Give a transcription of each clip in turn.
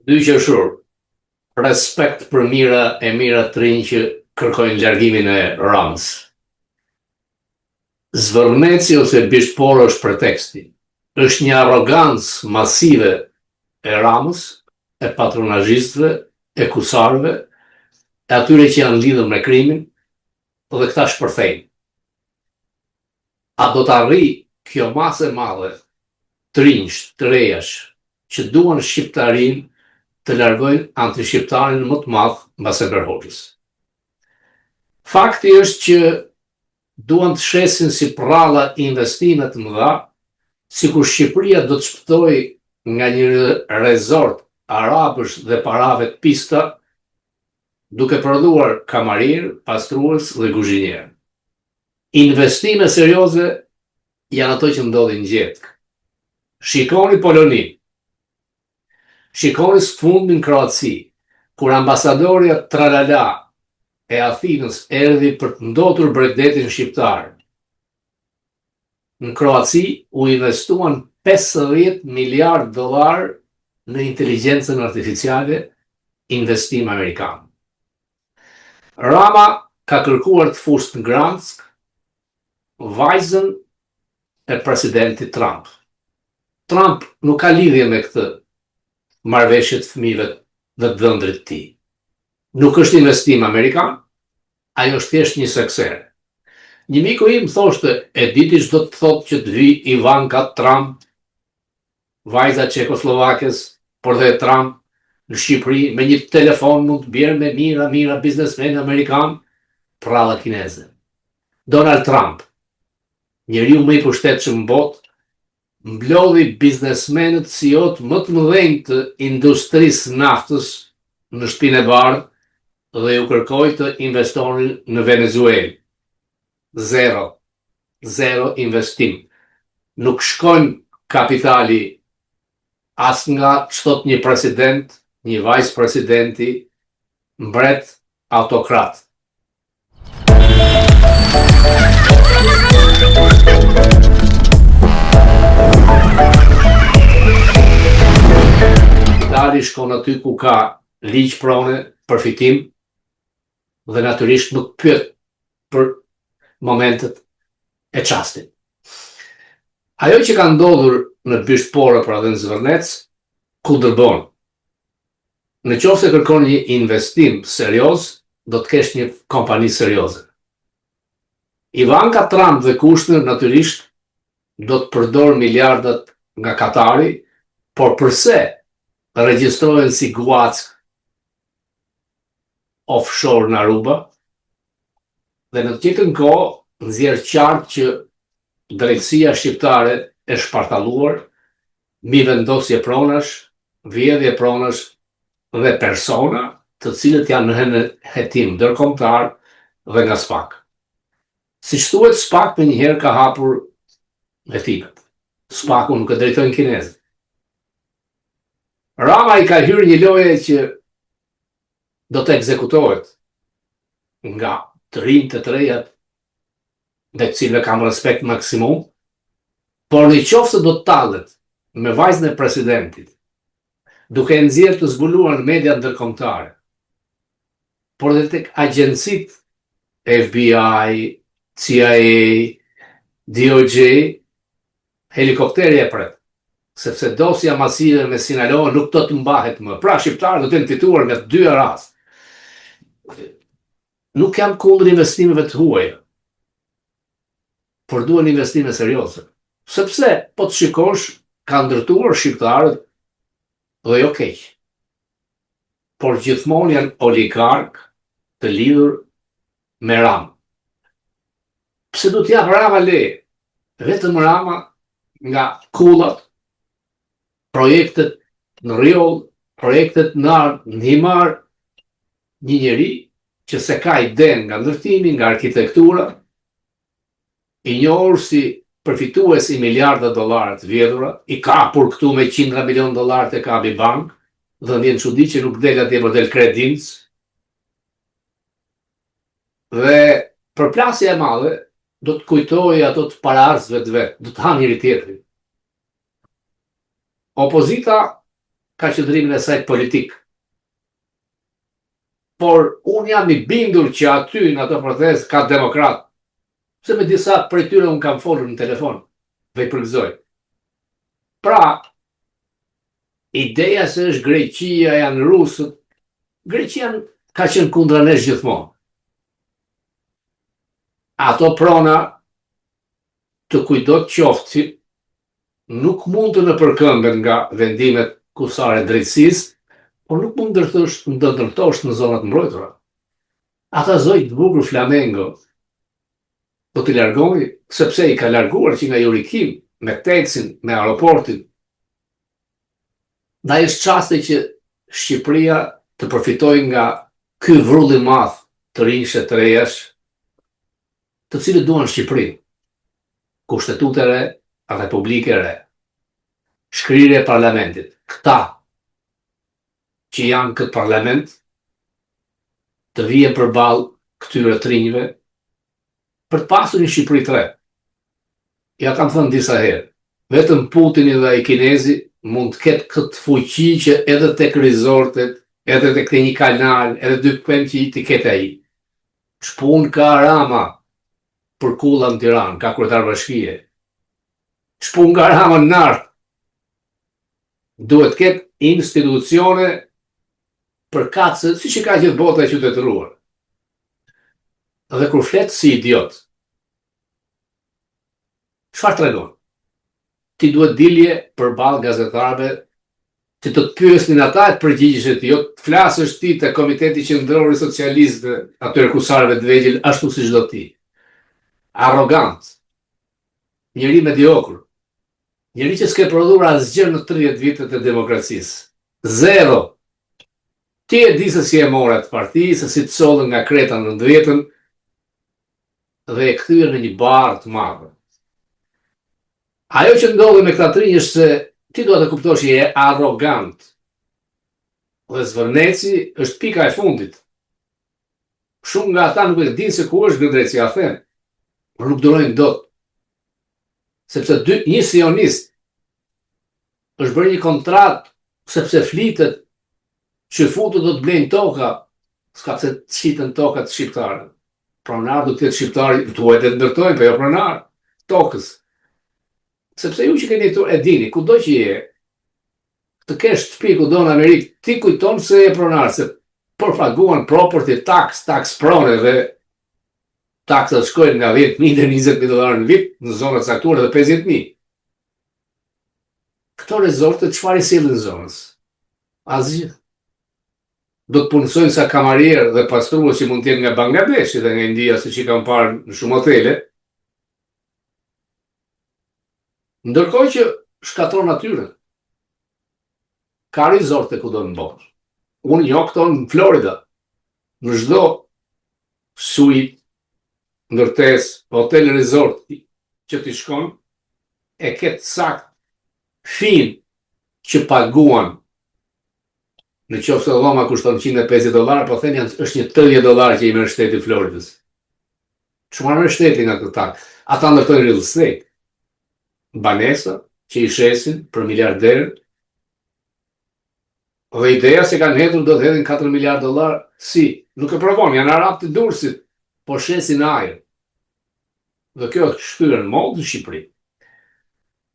2 qershor, respekt për e mira të rinj që kërkojnë largimin e Ramës. Zvërneci ose bishpor është preteksti. Është një arrogancë masive e Ramës, e patronazhistëve, e kusarëve, e atyre që janë lidhur me krimin, dhe këta shpërthejnë. A do të arrijë kjo masë e madhe të rinjsh, të rejash, që duan shqiptarinë të largojnë anti-shqiptarin më të madh mbas Enver Hoxhës. Fakti është që duan të shesin si prralla investime të mëdha, sikur Shqipëria do të shpëtojë nga një rezort arabësh dhe parave të pista, duke prodhuar kamarir, pastrues dhe kuzhinier. Investime serioze janë ato që ndodhin gjetk. Shikoni Poloninë. Shikoni sfundin Kroaci, kur ambasadorja Tralala e Athinës erdhi për të ndotur Bregdetin shqiptar. Në Kroaci u investuan $50 miliard në inteligjencën artificiale, investim amerikan. Rama ka kërkuar të fushë në Gdansk vajzën e presidentit Trump. Trump nuk ka lidhje me këtë marrëveshje të fëmijëve dhe të dhëndrit të tij. Nuk është investim amerikan, ajo është thjesht një sekser. Një miku im thoshte, e diti ç'do të thotë që të vi Ivanka Trump, vajza Çekoslovakës, por dhe Trump në Shqipëri me një telefon mund të bjerë me mira biznesmen amerikan, prralla kineze. Donald Trump, njeriu më i përshtatshëm në botë, mblodhi biznesmenët CEO-t më të mëdhenj të industrisë naftës në shtëpinë e bardhë dhe ju kërkoi të investonin në Venezuelë. Zero investim. Nuk shkojnë kapitali as nga ç'thot një president, një vice presidenti, mbret autokrat. Itali shkon aty ku ka ligj prone, përfitim, dhe natyrisht nuk pyet për momentet e çastit. Ajo që ka ndodhur në Bishpore pra dhe në Zvërnec, kundërbon. Në qoftë se kërkon një investim serioz, do të kesh një kompani serioze. Ivanka Trump dhe Kushner natyrisht do të përdor miliardat nga Katari, por përse regjistrohen si guack offshore në Aruba, dhe në të njëjtën kohë nxjerr qartë që drejtësia shqiptare e shpartalluar mbi vendosje pronash, vjedhje pronash dhe persona të cilët janë në hetim ndërkombëtar dhe nga SPAK. Siç thuhet, SPAK me njëherë ka hapur hetimet. SPAK-u nuk e drejtojnë kinezët. Rama i ka hyrë një loje që do të ekzekutohet nga të rinjtë të rejat dhe të cilëve kam respekt maksimum, por në qoftë se do të tallet me vajzën e presidentit, duke nxjerrë të zbuluar në media ndërkombëtare, por dhe tek agjencitë FBI, CIA, DOJ, helikopteri e pret, sepse dosja masive me Sinaloa nuk do të mbahet më. Pra shqiptarët do të jenë fituar nga të dyja rastet. Nuk jam kundër investimeve të huaja, por duhen investime serioze. Sepse, po të shikosh, ka ndërtuar shqiptarët dhe jo keq. Por gjithmonë janë oligark të lidhur me Rama. Pse do t'jap Rama leje? Vetëm Rama nga kullat, projektet në rjoll, projektet në ardh, në himar, një njeri që se ka iden nga ndërtimi, nga arkitektura, i njohur si përfitues i miliarda dollarë të vjedhura, i kapur këtu me $100 milion të kapi bank, dhe ndjen çudi që nuk del atje, por del Kredinc. Dhe përplasja e madhe do të kujtojë ato të paraardhësve të vet, do të hanë njëri tjetrin. Opozita ka qëndrimin e saj politik. Por unë jam i bindur që aty në ato protestë ka demokrat. Se me disa prej tyre unë kam folur në telefon dhe i përgëzoj. Pra, ideja se është Greqia, janë rusët, Greqia ka qenë kundra nesh gjithmonë. Ato prona të kujdot qoftë nuk mund të në përkëmben nga vendimet kusare drejtësisë, por nuk mund ndërtosh në zonat mbrojtura. Ata zojt bukur Flamengo do t'i largoni, sepse i ka larguar që nga jurikim, me teksin, me aeroportin. Da është qasti që Shqipëria të përfitoj nga ky vrulli madh të rinjshë të rejash, të cilët duan Shqipëri, kushtetut e re, republike e re, shkrire e parlamentit. Këta që janë këtë parlament, të vijen përballë këtyre të rinjve, për të pasur një Shqipëri të re. Ja kam thënë disa herë, vetëm Putini dhe ai kinezi mund të ketë këtë fuqi që edhe tek rizortet, edhe tek një kanal, edhe dy pëmë që i të ketë ai. Shpun ka Rama për kulla në Tiranë, ka kryetar bashkie. Shpun ka Rama në nartë. Duhet ketë institucione për kacë, si që ka gjithë bota e qytetëruar. Dhe kur fletë si idiot, çfarë tregon? Ti duhet dilje përballë gazetarëve që të pyesnin ata të përgjigjesh ti, jo të flasësh ti te Komiteti Qendror i Socialistëve, atyre kusarëve të vegjël ashtu siç do ti. Arrogant. Njëri mediokër. Njëri që s'ke prodhuar asgjë në 30 vitet e demokracisë. Zero. Ti e di se si e morë atë parti, se si të sollën nga Kreta në 90-ën dhe e kthyer në një barë të madhe. Ajo që ndodhi me këta trinj është se ti duhet të kuptosh që je arrogant. Dhe Zvërneci është pika e fundit. Shumë nga ata nuk e dinë se ku është Gëndreci, ja them. Por nuk durojnë dot. Sepse një sionist është bërë një kontratë sepse flitet që futu do të blejnë toka, s'ka pse të qitën tokat shqiptarë. Pronar do të jetë shqiptari, duhet të ndërtojnë, për jo pronar, tokës. Sepse ju që keni e dini, kudo që je, të kesh shtëpi kudo në Amerikë, ti kujton se je pronar, se përpaguan property tax prone dhe taksat shkojnë nga 10.000 dhe 20.000 dolarë në vit, në zonët saktuar dhe 50.000. Këto rezorte çfarë i sillin zonës? Asgjë. Do të punësojnë sa kamarierë dhe pastrues që mund të jenë nga Bangladeshi dhe nga India, siç i kam parë në shumë hotele. Ndërkohë që shkatron natyrën. Ka rizorte kudo në botë. Unë njoh këto në Florida. Në çdo suite, ndërtesë, hotel resort që ti shkon, e ketë sakt fin që paguan. Në qoftë se dhoma kushton $150, po thënë është një $30 që i merr shteti Floridës. Çfarë merr shteti nga këta? Ata ndërtojnë real estate. Banesa që i shesin për miliarderë. Dhe ideja se kanë hedhur do të hedhin $4 miliardë, si? Nuk e provon, janë arab të Durrësit, po shesin ajër. Dhe kjo është shtyr në mod në Shqipëri.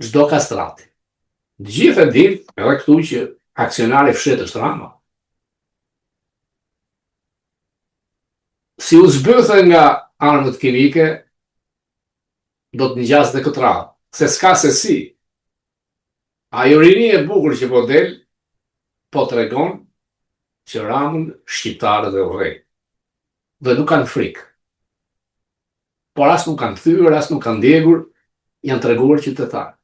Çdo kastrati. Të gjithë e dinë, edhe këtu që aksionari fshet është Rama. Si u zbythën nga armët kimike, do të ngjas dhe këtë radhë, se s'ka se si. Ajo rini e bukur që po del, po tregon që Ramën shqiptarët e urrej. Dhe nuk kanë frikë. Por as nuk kanë thyer, as nuk kanë ndjegur, janë treguar qytetarë.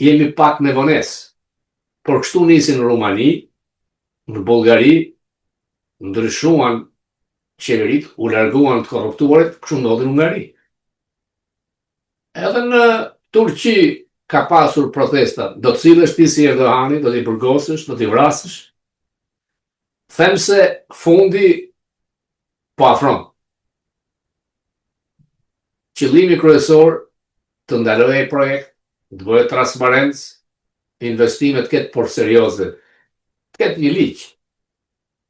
Jemi pak me vonesë. Por kështu nisin në Rumani, në Bullgari, ndryshuan qeverit, u larguan të korruptuarit, kështu ndodhi në Hungari. Edhe në Turqi ka pasur protesta, do të sillesh ti si Erdogani, do t'i burgosësh, do t'i vrasësh. Them se fundi po afron. Qëllimi kryesor të ndalojë projekt, të bëhet transparencë, investimet ketë por serioze, ketë një ligj.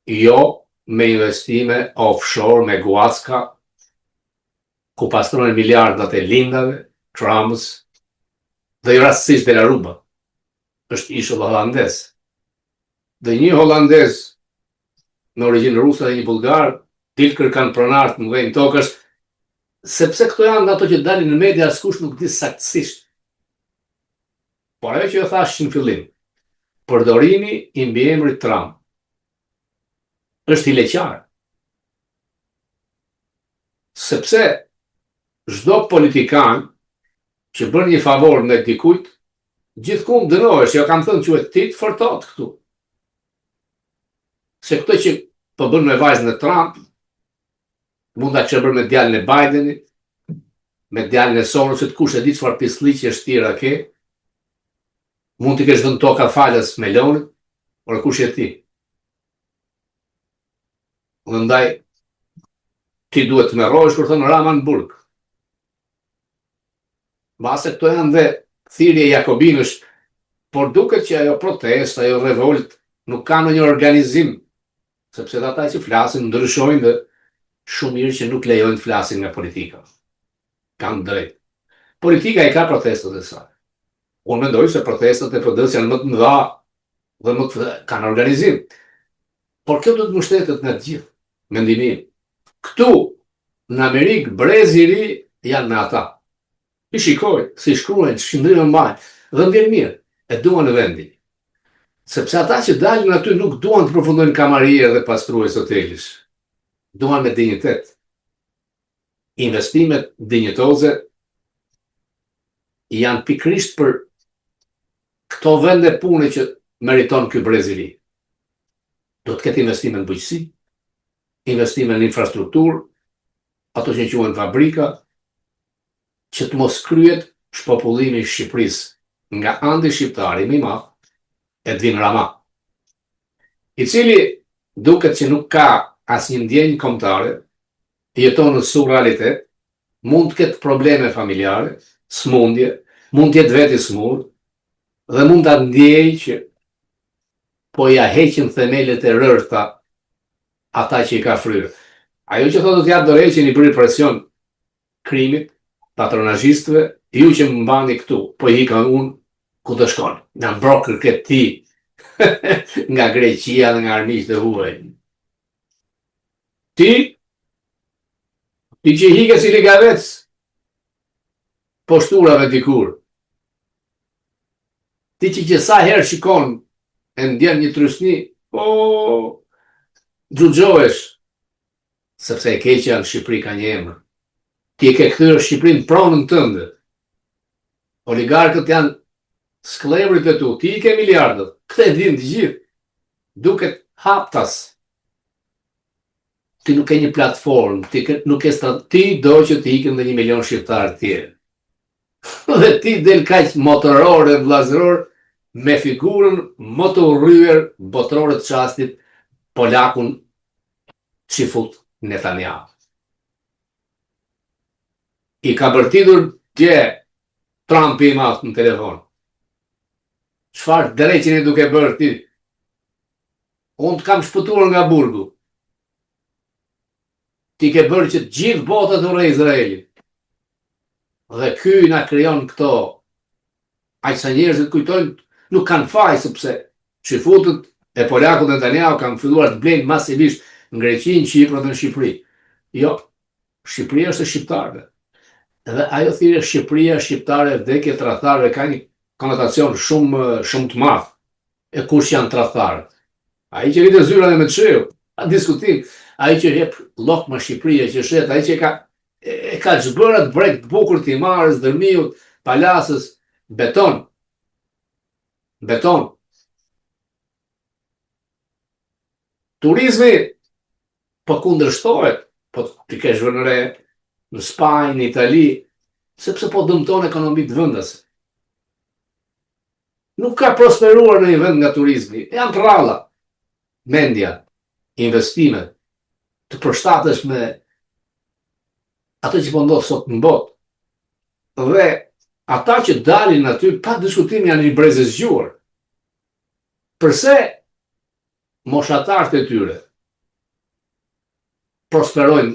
Jo me investime offshore, me guacka, ku pastrojnë miliardat e lindave, Trump's, dhe jo rastësisht Delaruba. Është ishull holandez. Dhe një holandez me origjinë ruse dhe një bulgar, tilë kërkan pronart në vend tokësh, sepse këto janë ato që dalin në media, askush nuk di saktësisht. Por ajo që jo thash në fillim, përdorimi i mbiemrit Trump është i leqar. Sepse çdo politikan që bën një favor me dikujt, gjithkund dënohesh, jo kam thënë quhet tit for tat këtu. Se këto që po bën me vajzën e Trump, mund ta kishe bërë me djalin e Bidenit, me djalin e Sorosit, kush e di çfarë pisliqe shtira ke, mund t'i kesh dhënë toka falas Melonit, por kush e ti? Dhe ndaj, ti duhet të merrohesh kur thënë Rama në burg. Mbase këto janë dhe thirrje jakobinësh, por duket që ajo protest, ajo revolt nuk ka ndonjë organizim, sepse ata që flasin ndryshojnë dhe shumë mirë që nuk lejojnë të flasin nga politika. Kanë drejt. Politika i ka protestat e saj. Unë mendoj se protestat e PD-s janë më të mëdha dhe më të kanë organizim. Por kjo do të mbështetet nga të gjithë, mendimin. Këtu, në Amerikë, brezi i ri janë me ata. I shikoj, si shkruajnë, shndrimë mbajnë, dhe më vjen mirë, e duan në vendin. Sepse ata që dalin aty nuk duan të përfundojnë kamarie dhe pastrues hotelis. Duan me dinjitet. Investimet dinjitoze janë pikrisht për këto vende pune që meriton ky brez i ri. Do të ketë investime në bujqësi, investime në infrastrukturë, ato që quhen fabrika, që të mos kryhet shpopullimi i Shqipërisë nga andi shqiptari më i madh, Edvin Rama, i cili duket që nuk ka asnjë ndjenjë kombëtare, jeton në surrealitet, mund të ketë probleme familjare, smundje, mund të jetë vetë i smur, dhe mund ta ndjejë që po ja heqin themelet e rërta ata që i ka fryrë. Ajo që thotë të jap dorëheqjen i bëri presion krimit, patronazhistëve, ju që më mbani këtu, po i ka unë ku të shkon. Nga mbrokër këtë ti, nga Greqia dhe nga armiqtë e huaj. Ti që hike si ligavec posturave dikur. Ti që sa herë shikon e ndjen një trysni, xhuxhohesh, sepse e keqja në Shqipëri ka një emër. Ti e ke kthyer Shqipërinë pronën tënde. Oligarkët janë sklevrit e tu, ti i ke miliardët, këtë e din të gjithë. Duket haptas. Ti nuk ke një platformë, ti do që ti ikin dhe 1 milion shqiptarë tjerë. Dhe ti del kaq motoror e vllazëror me figurën më të urryer botërore të çastit, polakun që fut Netanyahu. I ka bërtitur dje Trumpi i madh në telefon. Çfarë dreqini duke bërë ti? Unë të kam shpëtuar nga burgu. Ti ke bërë që të gjithë bota të urrejë Izraelit. Dhe ky na krijon këto. Aq sa njerëzit kujtojnë, nuk kanë faj, sepse çifutët e polakut Netanyahu kanë filluar të blejnë masivisht në Greqi, në Çipër dhe në Shqipëri. Jo, Shqipëria është e shqiptarëve. Dhe ajo thirrje Shqipëria, shqiptare, vdekje, tradhtarëve ka një konotacion shumë të madh. E kush janë tradhtarët? Ai që rritë zyra dhe me të sheu, a diskutim, ai që jep llok me Shqipëria, që shet, ai që ka çbërat brek të bukur të Imarës, Dërmiut, Palasës, beton. Turizmi po kundërshtohet, po ti kesh vënë re në Spanjë, në Itali, sepse po dëmton ekonomitë vendase. Nuk ka prosperuar në një vend nga turizmi. Janë të rralla. Mendja, investimet, të përshtatesh me ato që po ndodh sot në botë. Dhe ata që dalin aty, pa diskutim janë një brez e zgjuar. Përse moshatarët e tyre prosperojnë,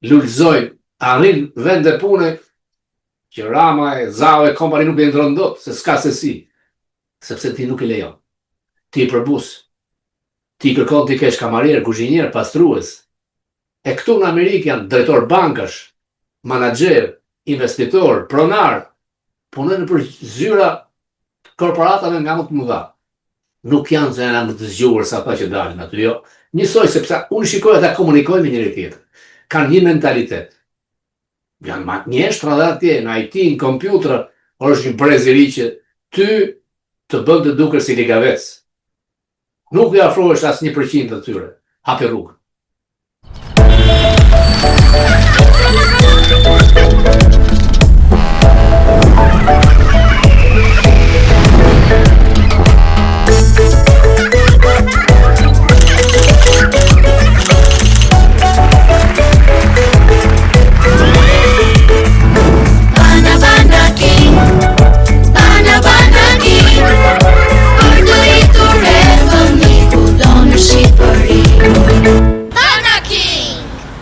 lulëzojnë, arrin vende pune që Rama e Zao e kompani nuk e ndronë dot, se s'ka se si, sepse ti nuk i lejon. Ti i përbus, ti kërkon ti kesh kamarier, kuzhinier, pastrues. E këtu në Amerikë janë drejtor bankash, manager, investitor, pronar, punojnë për zyra korporatave nga më të mëdha. Nuk janë se janë më të zgjuar sa ata që dalin aty, jo. Njësoj sepse unë shikoj ata komunikojnë me njëri tjetër. Kanë një mentalitet. Janë mjeshtra dhe atje, në IT, në kompjutra, është një brez i ri që ty të bën të duker si ligavec. Nuk i afrohesh as 1% të tyre. Hapi rrugën.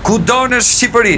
Kudo në Shqipëri.